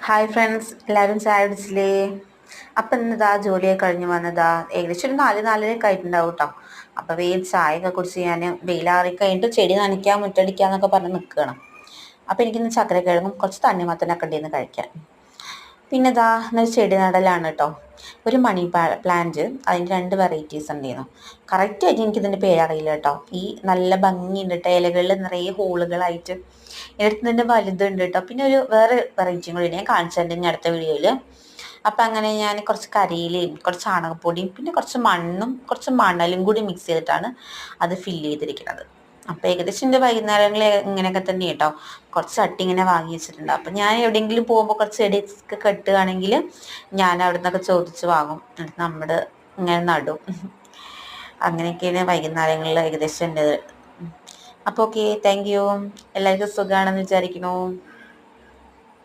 Hi friends, എല്ലാവരും ചായ കുടിച്ചില്ലേ? അപ്പം ഇന്നിതാ ജോലിയൊക്കെ കഴിഞ്ഞ് വന്നതാ ഏകദേശം ഒരു 4-4:30 ആയിട്ടുണ്ടാവും കേട്ടോ. അപ്പം വേഗം ചായയൊക്കെ കുടിച്ച് ഞാൻ വെയിലാറി കഴിഞ്ഞിട്ട് ചെടി നനയ്ക്കാൻ മുറ്റടിക്കാന്നൊക്കെ പറഞ്ഞ് നിൽക്കുകയാണ്. അപ്പം എനിക്കിന്ന് ചക്കരക്കിഴങ്ങും കുറച്ച് തണ്ണിമത്തനൊക്കെ ഉണ്ടായിരുന്നു കഴിക്കാൻ. പിന്നെ ഇതാ എന്നൊരു ചെടി നടലാണ് കേട്ടോ. ഒരു മണി പ്ലാന്റ്, അതിൻ്റെ 2 വെറൈറ്റീസ് ഉണ്ടായിരുന്നു. കറക്റ്റായിട്ട് എനിക്കിതിൻ്റെ പേരറിയില്ല കേട്ടോ. ഈ നല്ല ഭംഗിയുണ്ട് കേട്ടോ, ഇലകളിൽ നിറയെ ഹോളുകളായിട്ട്. എടുത്ത് തന്നെ വലുതുണ്ട് കേട്ടോ. പിന്നെ ഒരു വേറെ വെറൈറ്റിയും കൂടി ഞാൻ കാണിച്ചു തരുന്നുണ്ട് ഇനി അടുത്ത വീഡിയോയിൽ. അപ്പം അങ്ങനെ ഞാൻ കുറച്ച് കരിയിലയും കുറച്ച് ചാണകപ്പൊടിയും പിന്നെ കുറച്ച് മണ്ണും കുറച്ച് മണലും കൂടി മിക്സ് ചെയ്തിട്ടാണ് അത് ഫില്ല് ചെയ്തിരിക്കുന്നത്. അപ്പം ഏകദേശം എൻ്റെ വൈകുന്നേരങ്ങളിൽ ഇങ്ങനെയൊക്കെ തന്നെ കേട്ടോ. കുറച്ച് ചട്ടി ഇങ്ങനെ വാങ്ങി വെച്ചിട്ടുണ്ട്. അപ്പം ഞാൻ എവിടെയെങ്കിലും പോകുമ്പോൾ കുറച്ച് ചെടിയൊക്കെ കെട്ടുകയാണെങ്കിൽ ഞാൻ അവിടെ നിന്നൊക്കെ ചോദിച്ച് വാങ്ങും, എന്നിട്ട് നമ്മൾ ഇങ്ങനെ നടും. അങ്ങനെയൊക്കെയാണ് വൈകുന്നേരങ്ങളിൽ ഏകദേശം എൻ്റെ. അപ്പോൾ ഓക്കെ, താങ്ക് യു. എല്ലാവർക്കും സുഖമാണെന്ന് വിചാരിക്കുന്നു.